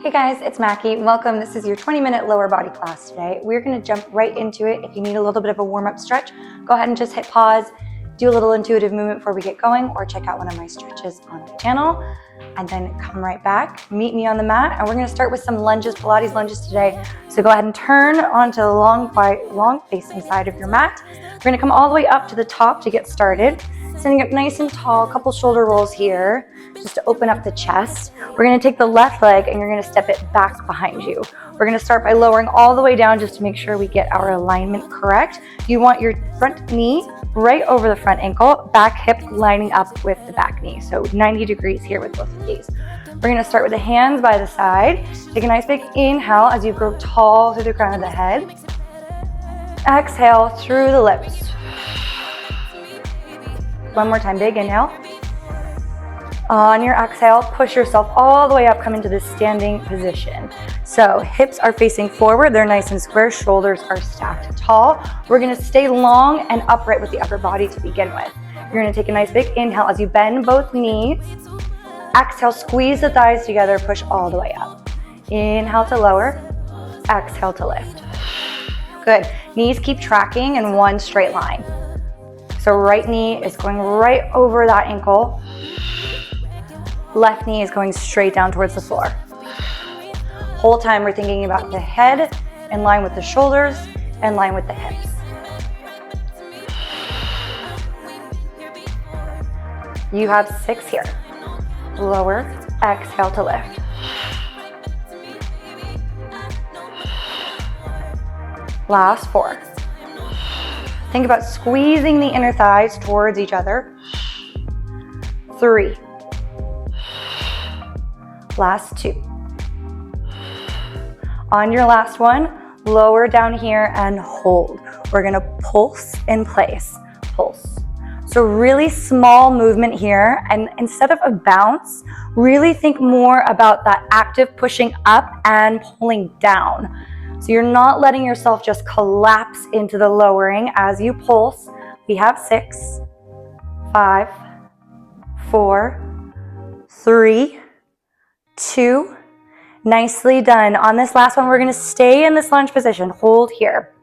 Hey guys, it's Mackie. Welcome. This is your 20-minute lower body class today. We're going to jump right into it. If you need a little bit of a warm-up stretch, go ahead and just hit pause, do a little intuitive movement before we get going, or check out one of my stretches on my channel, and then come right back. Meet me on the mat, and we're going to start with some lunges, Pilates lunges today. So go ahead and turn onto the long facing side of your mat. We're going to come all the way up to the top to get started. Standing up nice and tall, couple shoulder rolls here, just to open up the chest. We're gonna take the left leg and you're gonna step it back behind you. We're gonna start by lowering all the way down just to make sure we get our alignment correct. You want your front knee right over the front ankle, back hip lining up with the back knee. So 90 degrees here with both of these. We're gonna start with the hands by the side. Take a nice big inhale as you grow tall through the crown of the head. Exhale through the lips. One more time, big inhale. On your exhale, push yourself all the way up, come into this standing position. So hips are facing forward, they're nice and square, shoulders are stacked tall. We're gonna stay long and upright with the upper body to begin with. You're gonna take a nice big inhale as you bend both knees. Exhale, squeeze the thighs together, push all the way up. Inhale to lower, exhale to lift. Good, knees keep tracking in one straight line. So right knee is going right over that ankle. Left knee is going straight down towards the floor. Whole time we're thinking about the head in line with the shoulders, in line with the hips. You have 6 here. Lower, exhale to lift. Last 4. Think about squeezing the inner thighs towards each other. 3. Last 2. On your last one, lower down here and hold. We're gonna pulse in place, pulse. So really small movement here, and instead of a bounce, really think more about that active pushing up and pulling down. So you're not letting yourself just collapse into the lowering as you pulse. We have 6, 5, 4, 3, 2. Nicely done. On this last one, we're gonna stay in this lunge position. Hold here.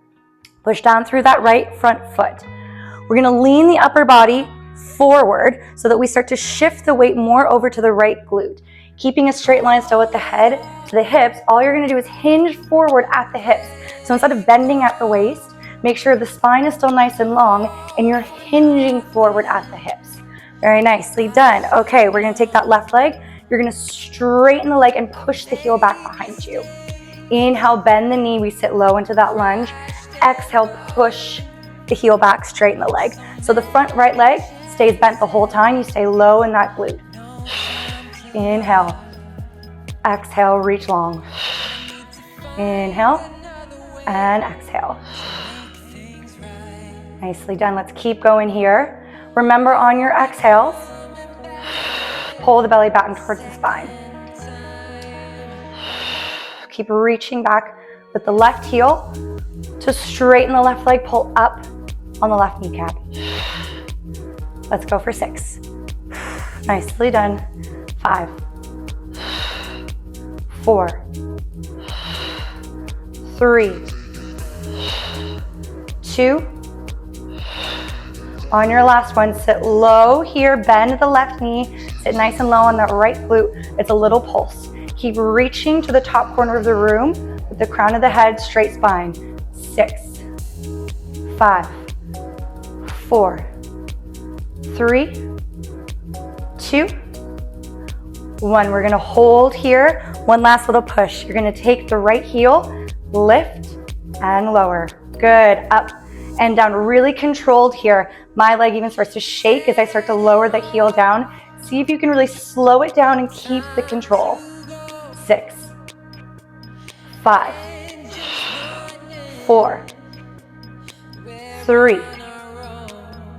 Push down through that right front foot. We're gonna lean the upper body forward so that we start to shift the weight more over to the right glute. Keeping a straight line still with the head to the hips, all you're gonna do is hinge forward at the hips. So instead of bending at the waist, make sure the spine is still nice and long and you're hinging forward at the hips. Very nicely done. Okay, we're gonna take that left leg. You're gonna straighten the leg and push the heel back behind you. Inhale, bend the knee, we sit low into that lunge. Exhale, push the heel back, straighten the leg. So the front right leg stays bent the whole time. You stay low in that glute. Inhale, exhale, reach long. Inhale and exhale. Nicely done. Let's keep going here. Remember on your exhales, pull the belly back towards the spine. Keep reaching back with the left heel to straighten the left leg, pull up on the left kneecap. Let's go for 6. Nicely done. 5, 4, 3, 2. On your last one, sit low here, bend the left knee, sit nice and low on that right glute. It's a little pulse. Keep reaching to the top corner of the room with the crown of the head, straight spine. 6, 5, 4, 3, 2, 1. We're gonna hold here. One last little push. You're gonna take the right heel, lift and lower. Good, up and down, really controlled here. My leg even starts to shake as I start to lower the heel down. See if you can really slow it down and keep the control. 6, 5, 4, 3.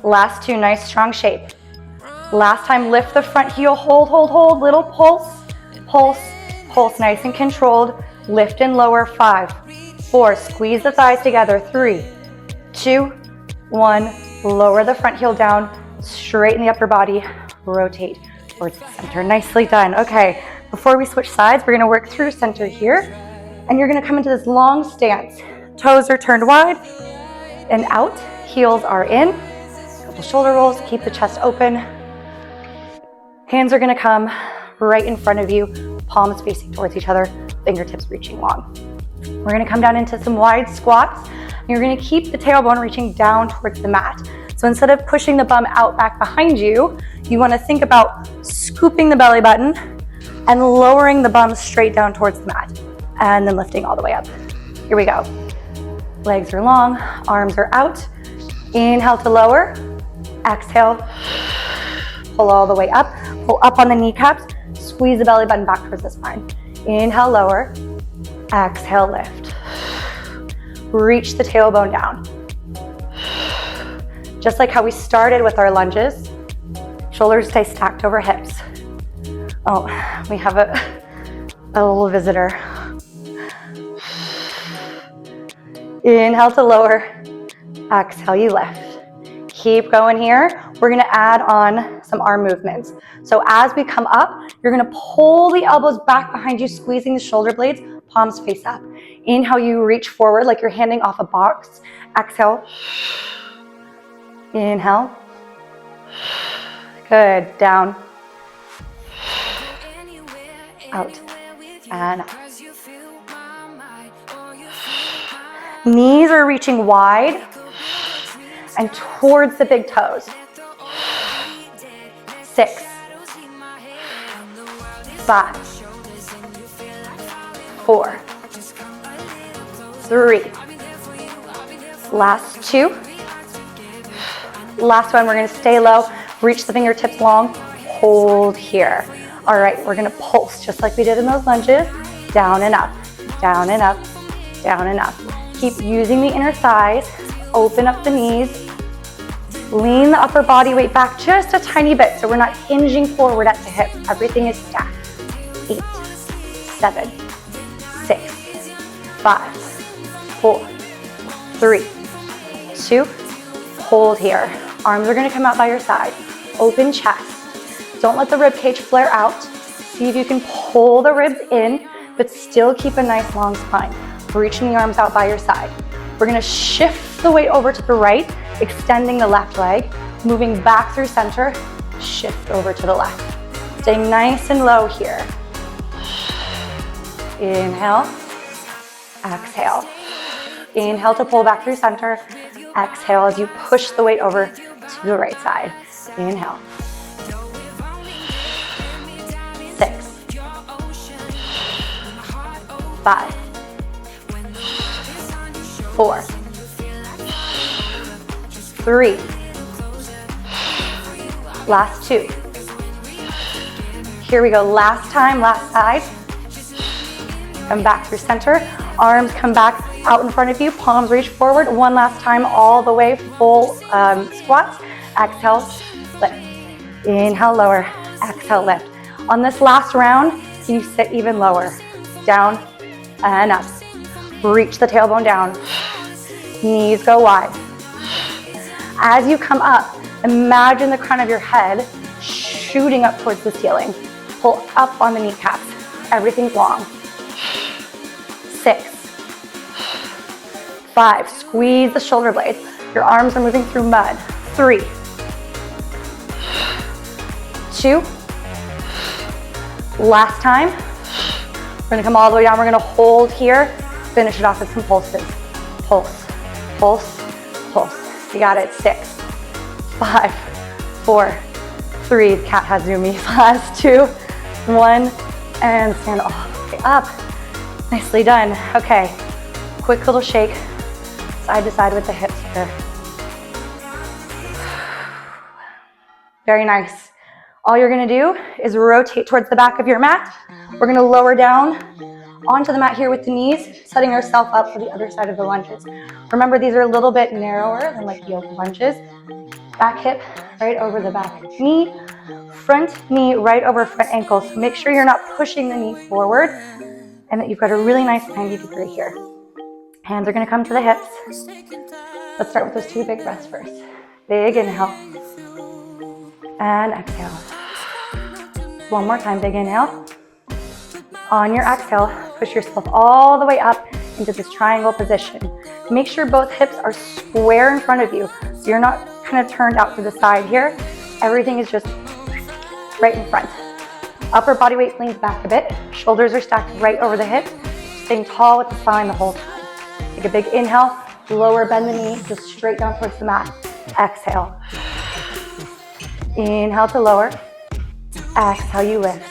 Last 2, nice strong shape. Last time, lift the front heel, hold, little pulse, pulse, pulse, nice and controlled. Lift and lower, 5, 4, squeeze the thighs together, 3, 2, 1, lower the front heel down, straighten the upper body, rotate towards the center. Nicely done. Okay, Before we switch sides, we're gonna work through center here, and you're gonna come into this long stance. Toes are turned wide and out, heels are in. Couple shoulder rolls, keep the chest open. Hands are gonna come right in front of you, palms facing towards each other, fingertips reaching long. We're gonna come down into some wide squats. And you're gonna keep the tailbone reaching down towards the mat. So instead of pushing the bum out back behind you, you wanna think about scooping the belly button and lowering the bum straight down towards the mat, and then lifting all the way up. Here we go. Legs are long, arms are out. Inhale to lower, exhale, pull all the way up. Pull up on the kneecaps, squeeze the belly button back towards the spine. Inhale, lower, exhale, lift. Reach the tailbone down. Just like how we started with our lunges, shoulders stay stacked over hips. Oh, we have a little visitor. Inhale to lower, exhale, you lift. Keep going here. We're gonna add on some arm movements. So as we come up, you're gonna pull the elbows back behind you, squeezing the shoulder blades, palms face up. Inhale, you reach forward like you're handing off a box. Exhale. Inhale. Good, down. Out and up. Knees are reaching wide and towards the big toes. 6, 5, 4, 3. Last 2. Last one, we're gonna stay low, reach the fingertips long, hold here. All right, we're gonna pulse just like we did in those lunges, down and up, down and up, down and up. Keep using the inner thighs, open up the knees, lean the upper body weight back just a tiny bit so we're not hinging forward at the hips. Everything is stacked. 8, 7, 6, 5, 4, 3, 2, hold here. Arms are gonna come out by your side. Open chest. Don't let the rib cage flare out. See if you can pull the ribs in, but still keep a nice long spine. Reaching the arms out by your side. We're gonna shift the weight over to the right, extending the left leg, moving back through center, shift over to the left. Staying nice and low here. Inhale, exhale. Inhale to pull back through center. Exhale as you push the weight over to the right side. Inhale. 6, 5, 4, 3. Last 2. Here we go. Last time, last side. Come back through center. Arms come back out in front of you. Palms reach forward. One last time, all the way, full squats. Exhale, lift. Inhale, lower. Exhale, lift. On this last round, you sit even lower. Down and up. Reach the tailbone down. Knees go wide. As you come up, imagine the crown of your head shooting up towards the ceiling. Pull up on the kneecaps. Everything's long. 6, 5, squeeze the shoulder blades. Your arms are moving through mud. 3, 2, last time. We're gonna come all the way down. We're gonna hold here. Finish it off with some pulses. Pulse, pulse, pulse. You got it. 6, 5, 4, 3. The cat has zoomies. Last 2, 1, and stand all the way up. Nicely done. Okay, quick little shake, side to side with the hips here. Very nice. All you're gonna do is rotate towards the back of your mat. We're gonna lower down onto the mat here with the knees, setting ourselves up for the other side of the lunges. Remember, these are a little bit narrower than like yoga lunges. Back hip right over the back knee, front knee right over front ankle. So make sure you're not pushing the knee forward and that you've got a really nice 90-degree here. Hands are gonna come to the hips. Let's start with those 2 big breaths first. Big inhale and exhale. One more time, big inhale On your exhale, push yourself all the way up into this triangle position. Make sure both hips are square in front of you, so you're not kind of turned out to the side here. Everything is just right in front. Upper body weight leans back a bit. Shoulders are stacked right over the hips, staying tall with the spine the whole time. Take a big inhale, lower, bend the knee, just straight down towards the mat. Exhale. Inhale to lower. Exhale, you lift.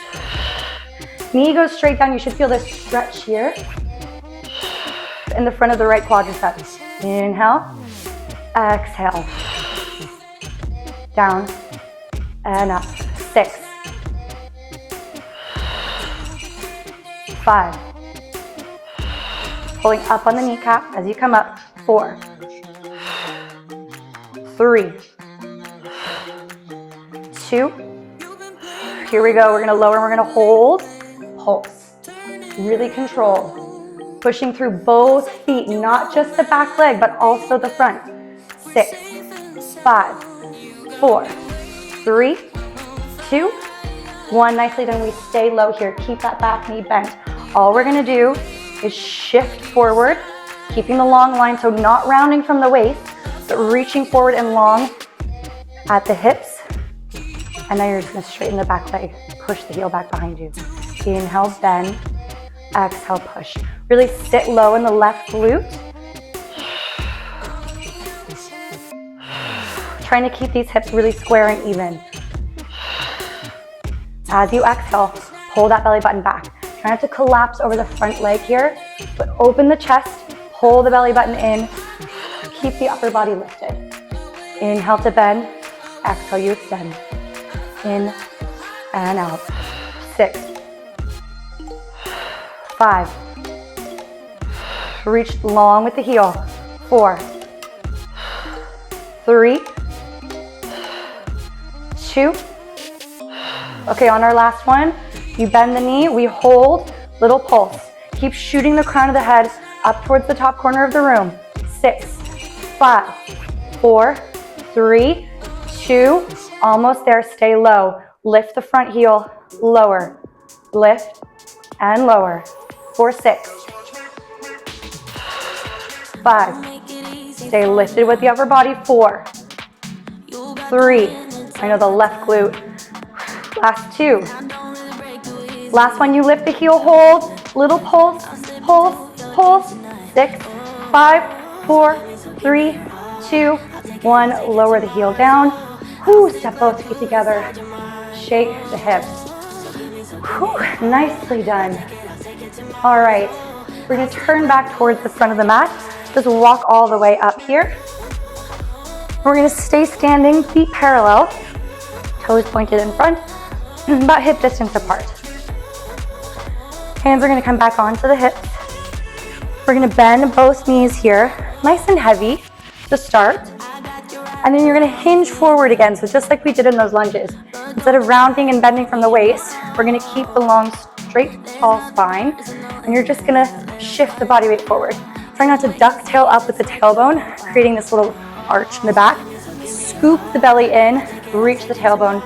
Knee goes straight down. You should feel this stretch here in the front of the right quadricep. Inhale, exhale, down and up. 6, 5, pulling up on the kneecap as you come up. 4, 3, 2, here we go. We're gonna lower and we're gonna hold. Pulse. Really control. Pushing through both feet, not just the back leg, but also the front. 6, 5, 4, 3, 2, 1. Nicely done. We stay low here. Keep that back knee bent. All we're gonna do is shift forward, keeping the long line, so not rounding from the waist, but reaching forward and long at the hips. And now you're just gonna straighten the back leg, push the heel back behind you. Inhale, bend, exhale, push. Really sit low in the left glute. Trying to keep these hips really square and even. As you exhale, pull that belly button back. Try not to collapse over the front leg here, but open the chest, pull the belly button in, keep the upper body lifted. Inhale to bend, exhale, you extend. In and out. 6, 5, reach long with the heel. 4, 3, 2. Okay, on our last one, you bend the knee, we hold, little pulse. Keep shooting the crown of the head up towards the top corner of the room. 6, 5, 4, 3, 2, almost there, stay low. Lift the front heel, lower, lift and lower. 4, 6, 5, stay lifted with the upper body. 4, 3, I know the left glute. Last 2. Last one, you lift the heel, hold, little pulse, pulse, pulse. 6, 5, 4, 3, 2, 1, lower the heel down. Step both feet together, shake the hips. Nicely done. All right, we're gonna turn back towards the front of the mat. Just walk all the way up here. We're gonna stay standing, feet parallel, toes pointed in front, about hip distance apart. Hands are gonna come back onto the hips. We're gonna bend both knees here, nice and heavy to start. And then you're gonna hinge forward again, so just like we did in those lunges. Instead of rounding and bending from the waist, we're gonna keep the long, straight, tall spine, and you're just gonna shift the body weight forward. Try not to ducktail up with the tailbone, creating this little arch in the back. Scoop the belly in, reach the tailbone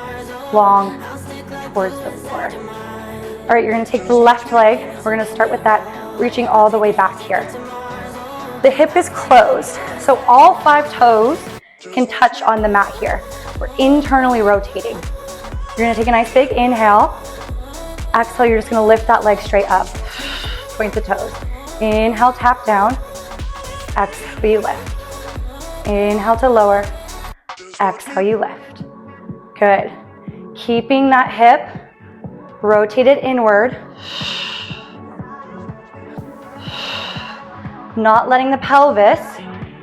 long towards the floor. All right, you're gonna take the left leg. We're gonna start with that, reaching all the way back here. The hip is closed, so all 5 toes can touch on the mat here. We're internally rotating. You're gonna take a nice big inhale. Exhale, you're just gonna lift that leg straight up. Point the toes. Inhale, tap down. Exhale, you lift. Inhale to lower. Exhale, you lift. Good. Keeping that hip rotated inward. Not letting the pelvis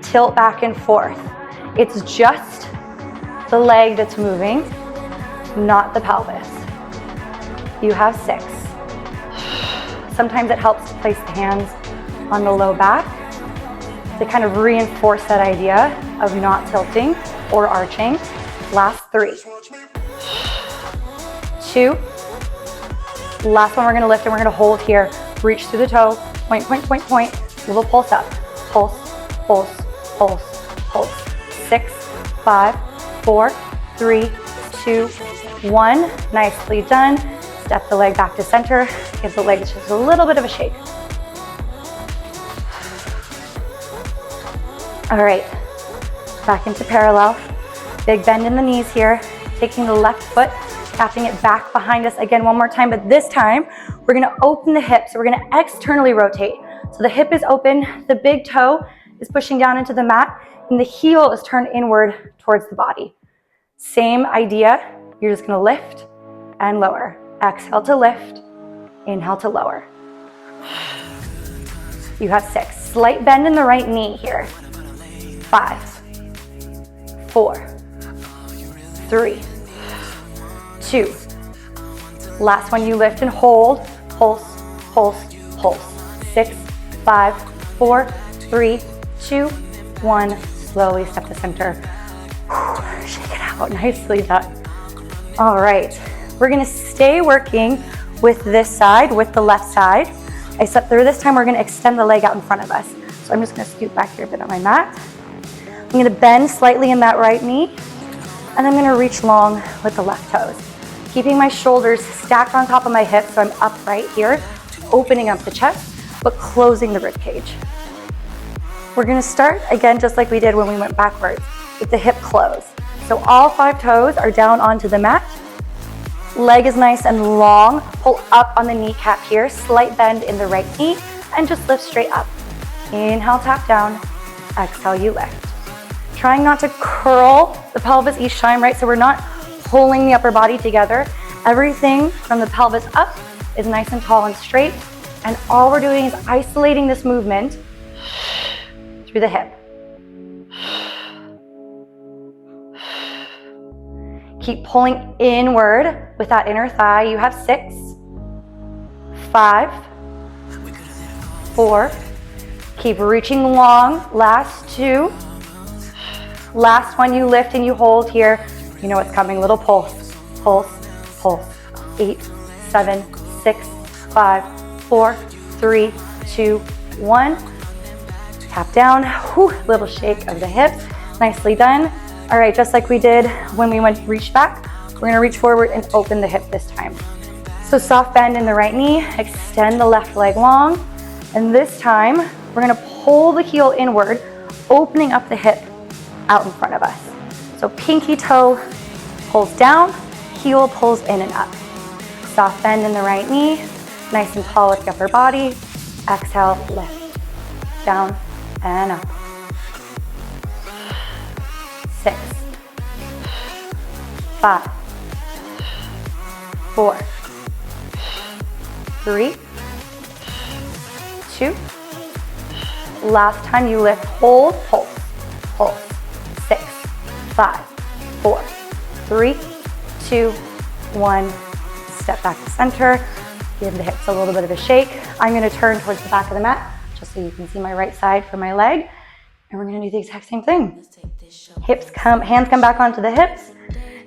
tilt back and forth. It's just the leg that's moving, not the pelvis. You have 6. Sometimes it helps to place the hands on the low back to kind of reinforce that idea of not tilting or arching. Last 3, 2. Last one, we're gonna lift and we're gonna hold here. Reach through the toe, point, point, point, point. Little pulse up, pulse, pulse, pulse, pulse. 6, 5, 4, 3, 2, 1. Nicely done. Step the leg back to center. Give the legs just a little bit of a shake. All right, back into parallel. Big bend in the knees here. Taking the left foot, tapping it back behind us again one more time, but this time we're gonna open the hips. So we're gonna externally rotate. So the hip is open, the big toe is pushing down into the mat, and the heel is turned inward towards the body. Same idea, you're just gonna lift and lower. Exhale to lift, inhale to lower. You have 6. Slight bend in the right knee here. 5, 4, 3, 2. Last one, you lift and hold. Pulse, pulse, pulse. 6, 5, 4, 3, 2, 1. Slowly step to center. Shake it out, nicely done. All right, we're gonna stay working with this side, with the left side. Except for this time, we're gonna extend the leg out in front of us. So I'm just gonna scoot back here a bit on my mat. I'm gonna bend slightly in that right knee, and I'm gonna reach long with the left toes. Keeping my shoulders stacked on top of my hips, so I'm upright here, opening up the chest, but closing the rib cage. We're gonna start, again, just like we did when we went backwards, with the hip close. So all 5 toes are down onto the mat. Leg is nice and long. Pull up on the kneecap here, slight bend in the right knee, and just lift straight up. Inhale, tap down. Exhale, you lift. Trying not to curl the pelvis each time, right? So we're not pulling the upper body together. Everything from the pelvis up is nice and tall and straight. And all we're doing is isolating this movement through the hip. Keep pulling inward with that inner thigh. You have 6, 5, 4. Keep reaching long. Last 2. Last one, you lift and you hold here. You know what's coming. Little pulse, pulse, pulse. 8, 7, 6, 5, 4, 3, 2, 1. Tap down. Whew, little shake of the hips. Nicely done. All right, just like we did when we reach back, we're gonna reach forward and open the hip this time. So soft bend in the right knee, extend the left leg long, and this time we're gonna pull the heel inward, opening up the hip out in front of us. So pinky toe pulls down, heel pulls in and up. Soft bend in the right knee, nice and tall with the upper body. Exhale, lift, down and up. 6, 5, 4, 3, 2. Last time you lift, hold, pulse, pulse. 6, 5, 4, 3, 2, 1. Step back to center. Give the hips a little bit of a shake. I'm gonna turn towards the back of the mat, just so you can see my right side for my leg. And we're gonna do the exact same thing. Hands come back onto the hips.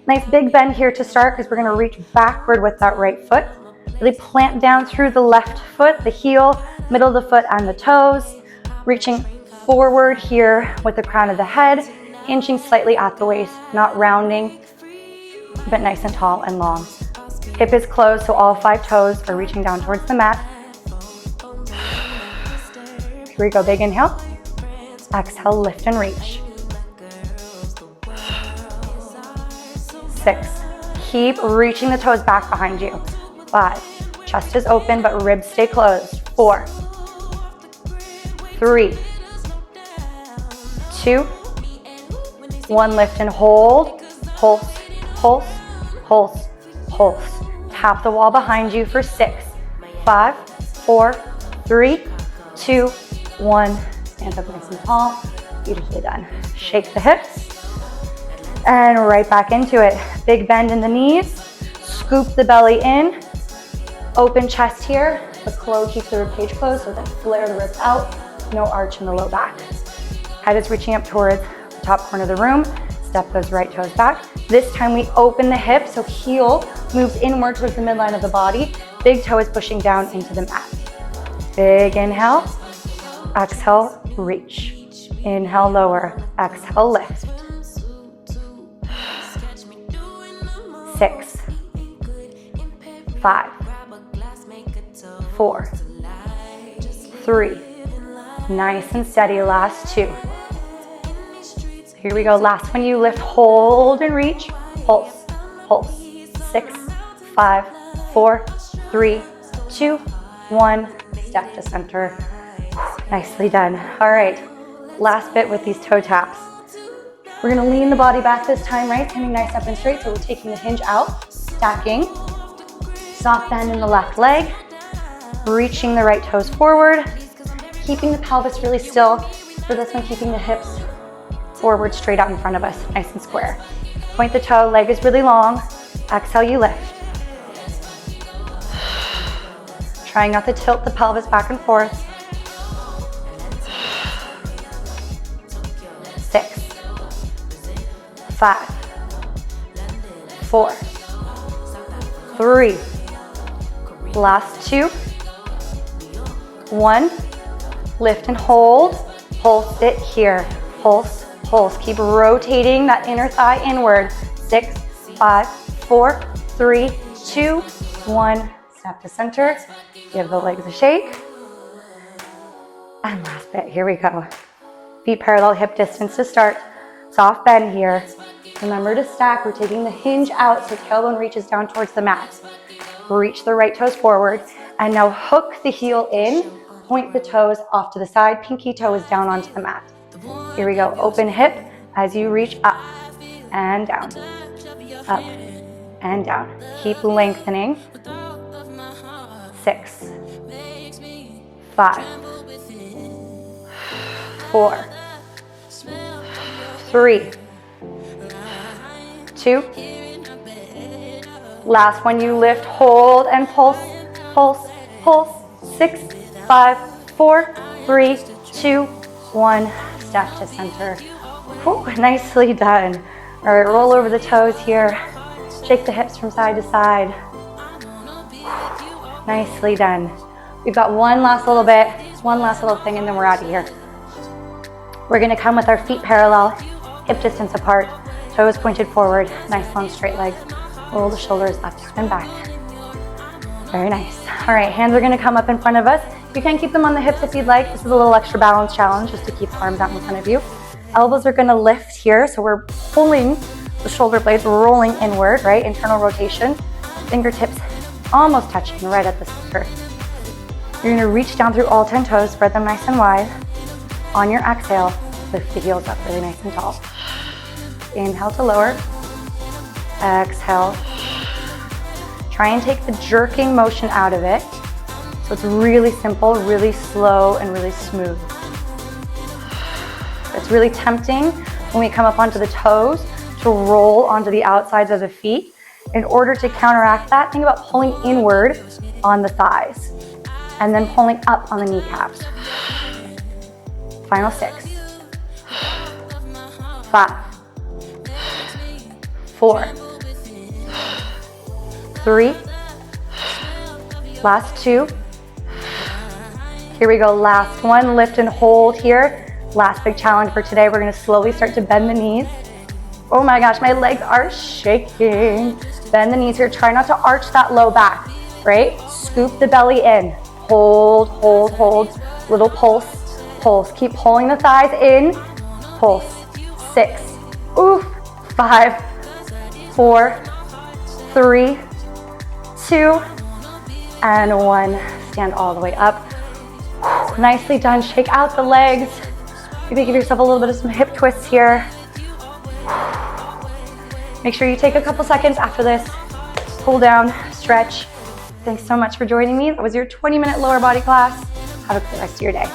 Nice big bend here to start, because we're gonna reach backward with that right foot. Really plant down through the left foot, the heel, middle of the foot, and the toes. Reaching forward here with the crown of the head, hinging slightly at the waist, not rounding, but nice and tall and long. Hip is closed, so all 5 toes are reaching down towards the mat. Here we go, big inhale. Exhale, lift and reach. 6. Keep reaching the toes back behind you. 5. Chest is open, but ribs stay closed. 4. 3. 2. 1. Lift and hold. Pulse, pulse, pulse, pulse. Tap the wall behind you for 6, 5, 4, 3, 2, 1. Stand up nice and tall. Beautifully done. Shake the hips. And right back into it. Big bend in the knees. Scoop the belly in. Open chest here, but keep the rib cage closed so that flare the ribs out. No arch in the low back. Head is reaching up towards the top corner of the room. Step those right toes back. This time we open the hip, so heel moves inward towards the midline of the body. Big toe is pushing down into the mat. Big inhale. Exhale, reach. Inhale, lower. Exhale, lift. 6, 5, 4, 3. Nice and steady, last 2. Here we go, last one you lift, hold and reach, pulse, pulse. 6, 5, 4, 3, 2, 1. Step to center. Nicely done. All right, last bit with these toe taps. We're gonna lean the body back this time, right? Standing nice up and straight, so we're taking the hinge out, stacking. Soft bend in the left leg, reaching the right toes forward, keeping the pelvis really still. For this one, keeping the hips forward, straight out in front of us, nice and square. Point the toe, leg is really long. Exhale, you lift. Trying not to tilt the pelvis back and forth. 6, 5, 4, 3. Last 2. 1. Lift and hold. Pulse it here. Pulse, pulse. Keep rotating that inner thigh inward. 6, 5, 4, 3, 2, 1. Step to center. Give the legs a shake. And last bit. Here we go. Feet parallel, hip distance to start. Soft bend here. Remember to stack. We're taking the hinge out so tailbone reaches down towards the mat. Reach the right toes forward. And now hook the heel in. Point the toes off to the side. Pinky toe is down onto the mat. Here we go. Open hip as you reach up and down. Up and down. Keep lengthening. 6, 5, 4, 3, 2. Last one, you lift, hold, and pulse, pulse, pulse. 6, 5, 4, 3, 2, 1. Step to center. Whew, nicely done. All right, roll over the toes here. Shake the hips from side to side. Nicely done. We've got one last little bit, one last little thing, and then we're out of here. We're gonna come with our feet parallel, hip distance apart, toes pointed forward, nice long straight legs. Roll the shoulders up and back. Very nice. All right, hands are gonna come up in front of us. You can keep them on the hips if you'd like. This is a little extra balance challenge just to keep the arms out in front of you. Elbows are gonna lift here, so we're pulling the shoulder blades, rolling inward, right? Internal rotation. Fingertips almost touching right at the center. You're gonna reach down through all 10 toes, spread them nice and wide. On your exhale, lift the heels up really nice and tall. Inhale to lower. Exhale. Try and take the jerking motion out of it. So it's really simple, really slow, and really smooth. It's really tempting when we come up onto the toes to roll onto the outsides of the feet. In order to counteract that, think about pulling inward on the thighs and then pulling up on the kneecaps. Final 6, 5, 4, 3, last 2. Here we go, last one, lift and hold here. Last big challenge for today, we're gonna slowly start to bend the knees. Oh my gosh, my legs are shaking. Bend the knees here, try not to arch that low back, right? Scoop the belly in, hold, hold, hold. Little pulse, pulse. Keep pulling the thighs in, pulse. 6, oof, 5, 4, 3, 2, and 1. Stand all the way up. Nicely done, shake out the legs. Maybe give yourself a little bit of some hip twists here. Make sure you take a couple seconds after this. Cool down, stretch. Thanks so much for joining me. That was your 20-minute lower body class. Have a great rest of your day.